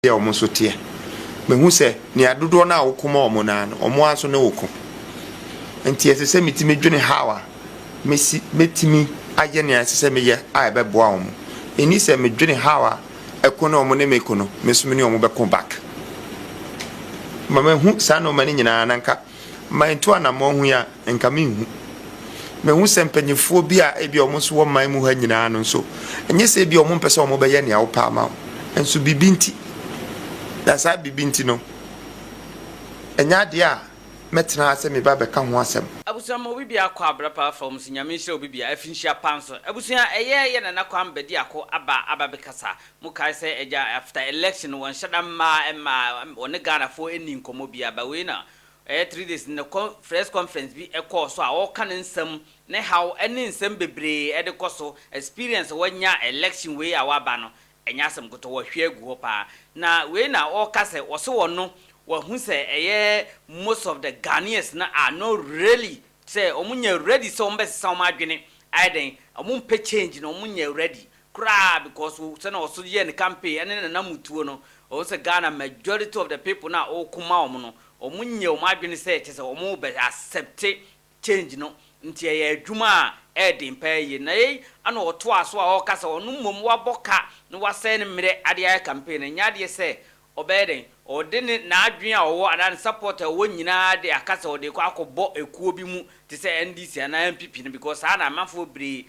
almost so tear. Me who say, near do na okuma omonan, or more so no oko. And tears the same me journey hour. Messi, metimi, agenia, say me ye, I be boom. And he said me journey hour, a cono mone mecono, Miss Minio be come back. Mamma who san no money in ananka, my tuana monhuya and coming. Me who send penyophobia, a be almost 1 mile muhanian and so. And yes, a be your person mobayani au palma, and so be binti. That's I be binti no. And yadia, metna se me baba come once. Abusama we be a quabra from Sinyamisha be a finishia panso. Abusia a year and a Kwame Bediako Abba Bekasa. Mukai say eja after election one shadama and ma on the Ghana for ending Komobia Bawina. 3 days in the press conference be a course so all can some ne how any some bebre at the coso experience when ya election way our banner and yasam go to what here go pa. Now we now all case or so no. Well, who say most of the Ghanaians are not really say omunye ready so some margin I think pay change no omunye ready cry because we send also in the campaign and then namutu no also Ghana majority of the people now all come out omunye margin say it is omu be accept change no nti ye adwuma edin pay ye na ana oto aso a okasa onu mom wa boka no wa say ne mere ade campaign nya de say obeden o deni na adwen a wo adan supporter wo nyina de akasa o de kwa akobọ ekuo bi mu te se NDC na MPP because ana amafo bri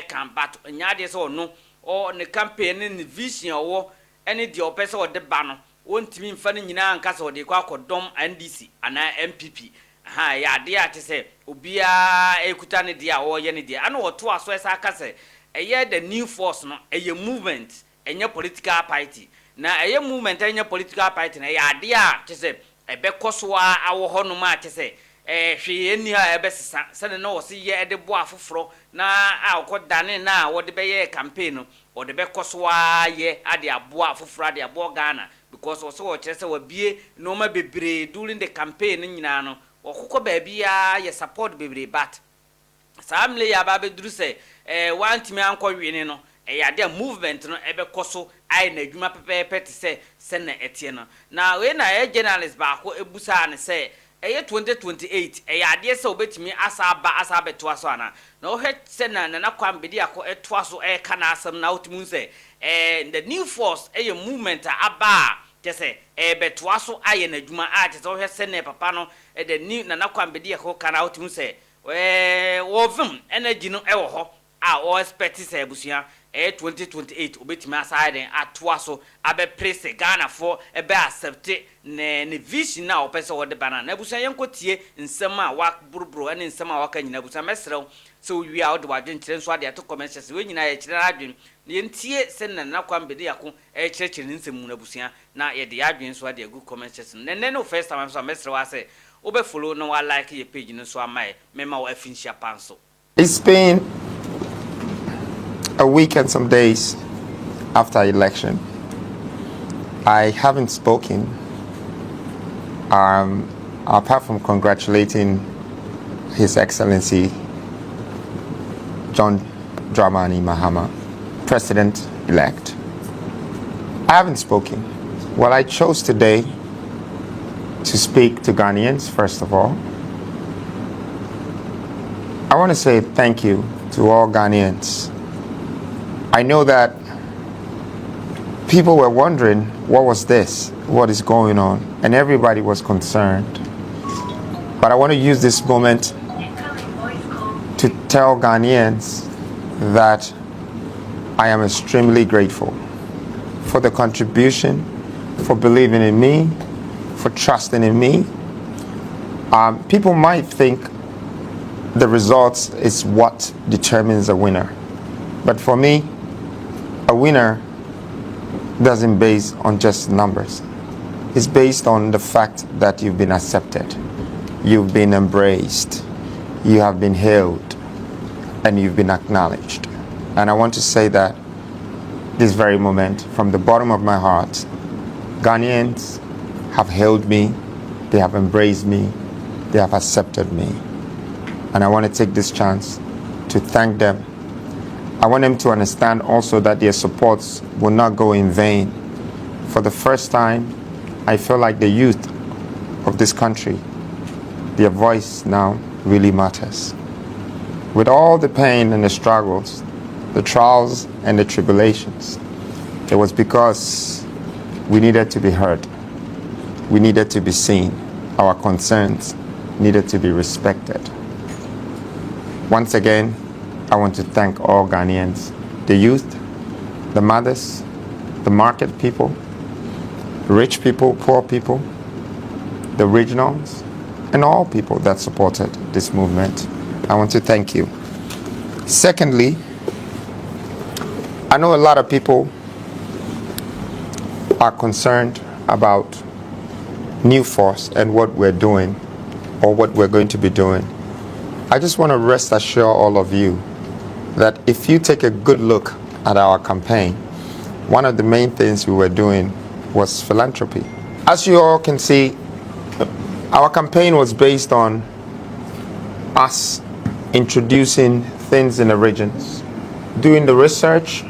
kan bat nya de so no o ne campaign ne vision wo ene de opese o de ba no wontimi mfa ne nyina ankasa o de kwa akodom NDC ana MPP ha ya de a te se obia ekuta ne de a wo ye ne de ana oto aso esa akase eye the new force no eye movement enye political party na eye movement enya political party na ya ade a kyese ebe koso a awo hono ma kyese hwe eni ha ebe sesa sene na wo se ye ede bo afoforo na akodane na wo de be ye campaign no wo de be koso a ye ade abo afoforo ade abo Ghana because wo so wo kyese wa bie no ma bebre during the campaign nyina no wo kokko ba bia ye support bebre but samle ya ba be duru se want me anko wini no yade movement no ebe koso ai na adwuma pepepe te se na etie no na we na journalist ba ko ebusa ne se 2028 yade se obetimi asa beto aso ana na o he se na Kwame Bediako eto aso ka na asem na otimu se the new force movement aba te se beto aso aye na adwuma a te se o he se na papa no the new na Kwame Bediako kana otimu se wo vim energy no wo ho a o expect se ebusia 2028 obetima aside atoaso abe press Ghana for ebe accept ne vision na opese wo de bana na ebusia yenkotie nsem a wa buruburu ene nsem a waka nyina ebusia mesrew so wi a wo de wadwen kire nso ade ato comments we nyina ye kire adwen ne yentie se na Kwame Bediako kire nsem mu na ebusia na ye de adwen nso ade agu comments ne no first time so mesrew ase obe follow no wa like ye page nso amae mema wo afinshia panso. It's been a week and some days after election. I haven't spoken apart from congratulating His Excellency John Dramani Mahama, President-elect. I haven't spoken. Well, I chose today to speak to Ghanaians, first of all. I want to say thank you to all Ghanaians. I know that people were wondering, what was this? What is going on? And everybody was concerned. But I want to use this moment to tell Ghanaians that I am extremely grateful for the contribution, for believing in me, for trusting in me. People might think the results is what determines a winner. But for me, a winner doesn't base on just numbers. It's based on the fact that you've been accepted, you've been embraced, you have been hailed, and you've been acknowledged. And I want to say that this very moment, from the bottom of my heart, Ghanaians have hailed me, they have embraced me, they have accepted me. And I want to take this chance to thank them. I want them to understand also that their supports will not go in vain for the first time, I feel like the youth of this country, their voice now really matters. With all the pain and the struggles, the trials and the tribulations, it was because we needed to be heard. We needed to be seen. Our concerns needed to be respected. Once again, I want to thank all Ghanaians, the youth, the mothers, the market people, rich people, poor people, the regionals, and all people that supported this movement. I want to thank you. Secondly, I know a lot of people are concerned about New Force and what we're doing or what we're going to be doing. I just want to rest assure all of you that if you take a good look at our campaign, one of the main things we were doing was philanthropy. As you all can see, our campaign was based on us introducing things in the regions, doing the research,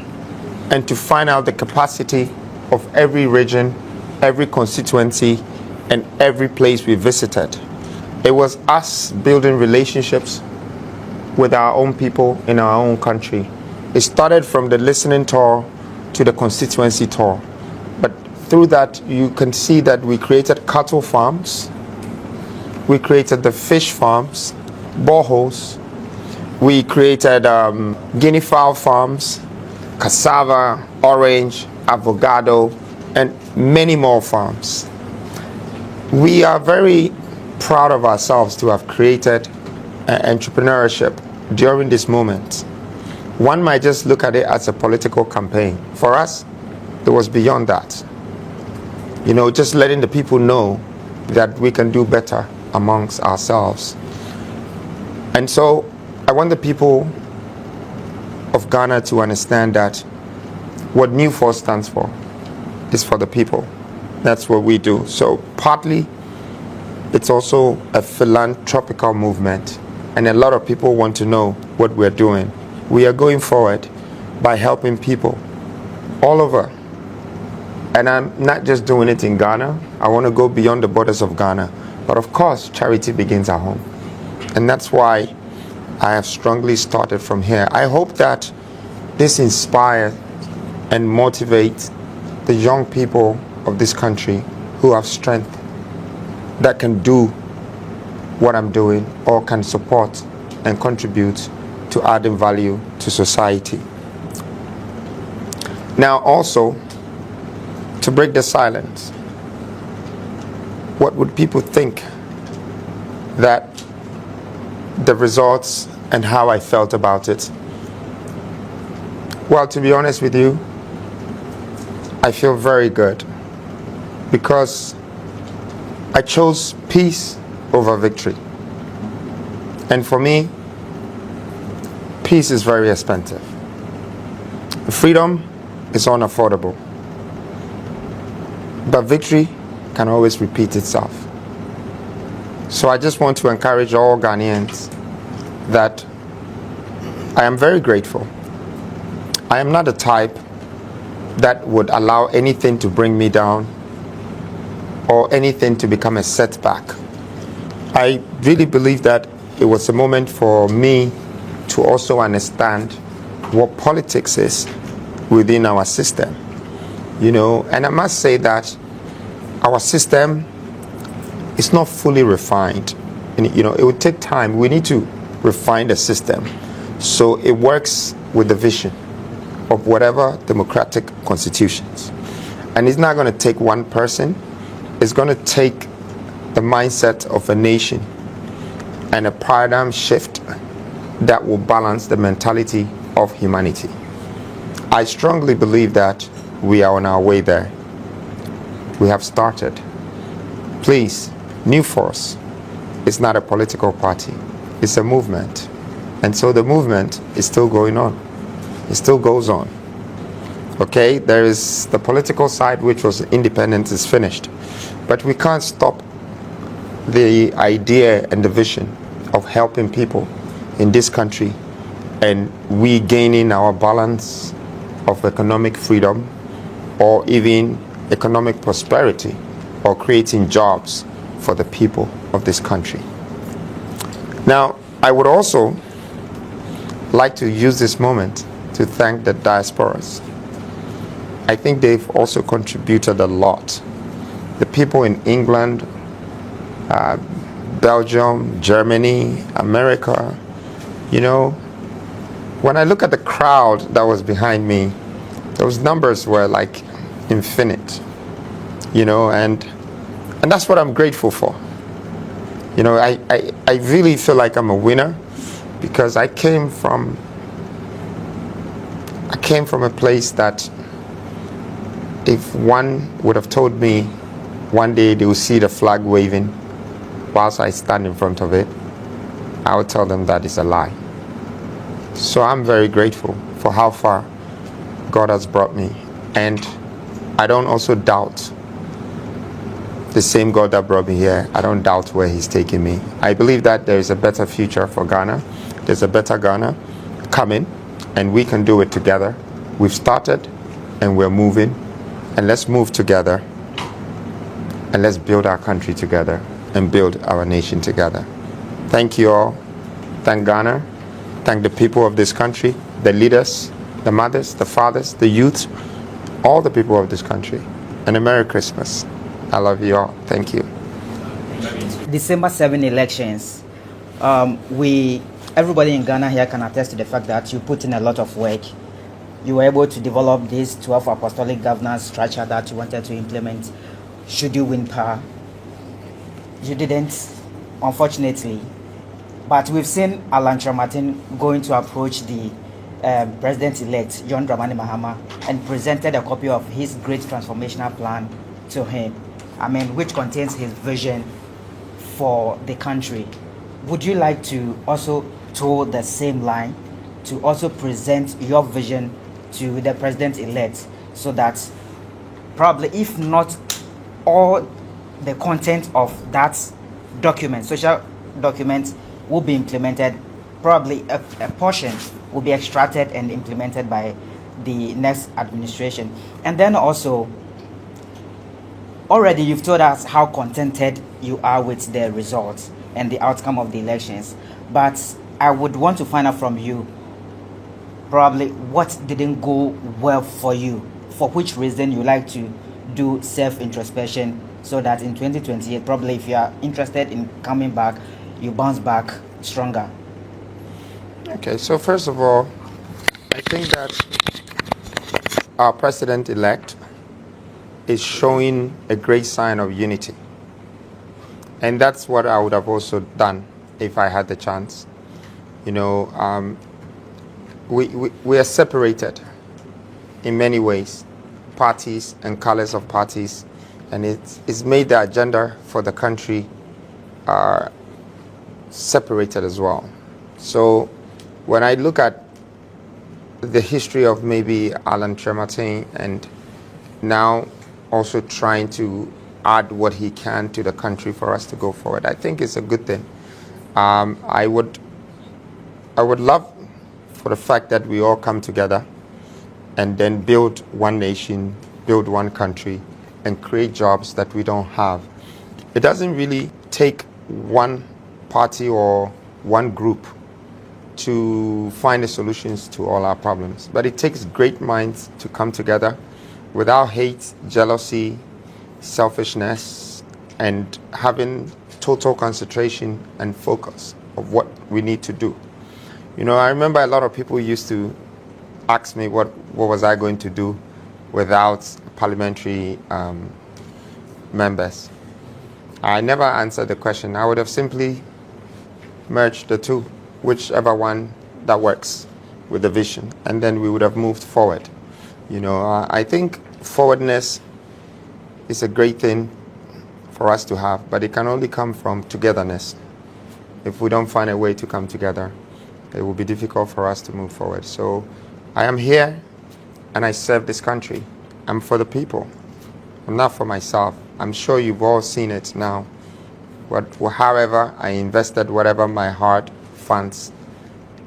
and to find out the capacity of every region, every constituency, and every place we visited. It was us building relationships with our own people in our own country. It started from the listening tour to the constituency tour. But through that, you can see that we created cattle farms, we created the fish farms, boreholes, we created guinea fowl farms, cassava, orange, avocado, and many more farms. We are very proud of ourselves to have created entrepreneurship during this moment. One might just look at it as a political campaign. For us, it was beyond that. You know, just letting the people know that we can do better amongst ourselves. And so I want the people of Ghana to understand that what New Force stands for is for the people. That's what we do. So partly, it's also a philanthropical movement. And a lot of people want to know what we're doing. We are going forward by helping people all over. And I'm not just doing it in Ghana. I want to go beyond the borders of Ghana. But of course, charity begins at home. And that's why I have strongly started from here. I hope that this inspires and motivates the young people of this country who have strength, that can do what I'm doing or can support and contribute to adding value to society. Now also, to break the silence, what would people think that the results and how I felt about it? Well, to be honest with you, I feel very good because I chose peace over victory. And for me, peace is very expensive. Freedom is unaffordable. But victory can always repeat itself. So I just want to encourage all Ghanaians that I am very grateful. I am not the type that would allow anything to bring me down or anything to become a setback. I really believe that it was a moment for me to also understand what politics is within our system. You know, and I must say that our system is not fully refined. And, you know, it would take time. We need to refine the system so it works with the vision of whatever democratic constitutions. And it's not going to take one person. It's going to take the mindset of a nation and a paradigm shift that will balance the mentality of humanity. I strongly believe that we are on our way there. We have started. Please, New Force is not a political party. It's a movement. And so the movement is still going on. It still goes on. Okay, there is the political side, which was independence, is finished. But we can't stop the idea and the vision of helping people in this country and we gaining our balance of economic freedom or even economic prosperity or creating jobs for the people of this country. Now, I would also like to use this moment to thank the diasporas. I think they've also contributed a lot. The people in England, Belgium, Germany, America, you know, when I look at the crowd that was behind me, those numbers were like infinite, you know, and that's what I'm grateful for. You know, I really feel like I'm a winner because I came from a place that if one would have told me one day they will see the flag waving whilst I stand in front of it, I would tell them that is a lie. So I'm very grateful for how far God has brought me. And I don't also doubt the same God that brought me here. I don't doubt where he's taking me. I believe that there is a better future for Ghana. There's a better Ghana coming, and we can do it together. We've started and we're moving, and let's move together and let's build our country together and build our nation together. Thank you all. Thank Ghana. Thank the people of this country, the leaders, the mothers, the fathers, the youth, all the people of this country. And a Merry Christmas. I love you all. Thank you. December 7 elections. Everybody in Ghana here can attest to the fact that you put in a lot of work. You were able to develop this 12 apostolic governance structure that you wanted to implement should you win power. You didn't, unfortunately. But we've seen Alan Martin going to approach the president-elect, John Dramani Mahama, and presented a copy of his great transformational plan to him. I mean, which contains his vision for the country. Would you like to also toe the same line to also present your vision to the president-elect so that probably, if not all the content of that document, social document, will be implemented, probably a portion will be extracted and implemented by the next administration? And then also, already you've told us how contented you are with the results and the outcome of the elections, but I would want to find out from you probably what didn't go well for you, for which reason you like to do self-introspection so that in 2028, probably if you are interested in coming back, you bounce back stronger. Okay, so first of all, I think that our president-elect is showing a great sign of unity. And that's what I would have also done if I had the chance. You know, we are separated in many ways, parties and colors of parties, and it's made the agenda for the country separated as well. So when I look at the history of maybe Alan Martin and now also trying to add what he can to the country for us to go forward, I think it's a good thing. I would love for the fact that we all come together and then build one nation, build one country, and create jobs that we don't have. It doesn't really take one party or one group to find the solutions to all our problems, but it takes great minds to come together without hate, jealousy, selfishness, and having total concentration and focus of what we need to do. You know, I remember a lot of people used to ask me what was I going to do without parliamentary members. I never answered the question. I would have simply merged the two, whichever one that works with the vision, and then we would have moved forward. You know, I think forwardness is a great thing for us to have, but it can only come from togetherness. If we don't find a way to come together, it will be difficult for us to move forward. So I am here and I serve this country. I'm for the people. I'm not for myself. I'm sure you've all seen it now. However, I invested whatever my heart funds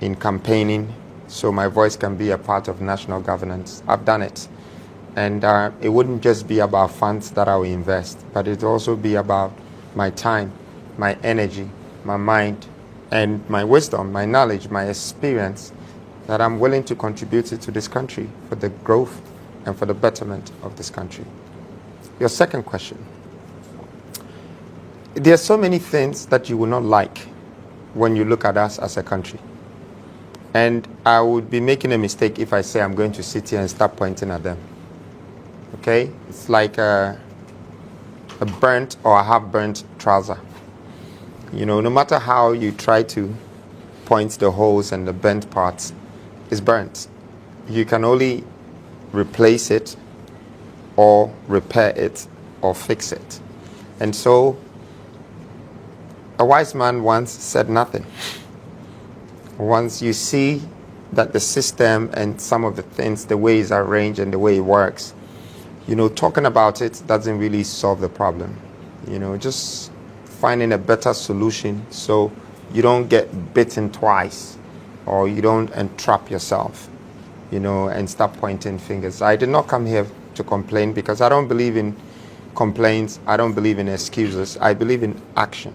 in campaigning so my voice can be a part of national governance. I've done it. And it wouldn't just be about funds that I will invest, but it also be about my time, my energy, my mind, and my wisdom, my knowledge, my experience that I'm willing to contribute it to this country for the growth and for the betterment of this country. Your second question. There are so many things that you will not like when you look at us as a country. And I would be making a mistake if I say I'm going to sit here and start pointing at them. Okay? It's like a burnt or a half-burnt trouser. You know, no matter how you try to point the holes and the bent parts, it's burnt. You can only replace it or repair it or fix it. And so, a wise man once said nothing. Once you see that the system and some of the things, the way it's arranged and the way it works, you know, talking about it doesn't really solve the problem. You know, just finding a better solution so you don't get bitten twice or you don't entrap yourself, you know, and start pointing fingers. I did not come here to complain because I don't believe in complaints. I don't believe in excuses. I believe in action.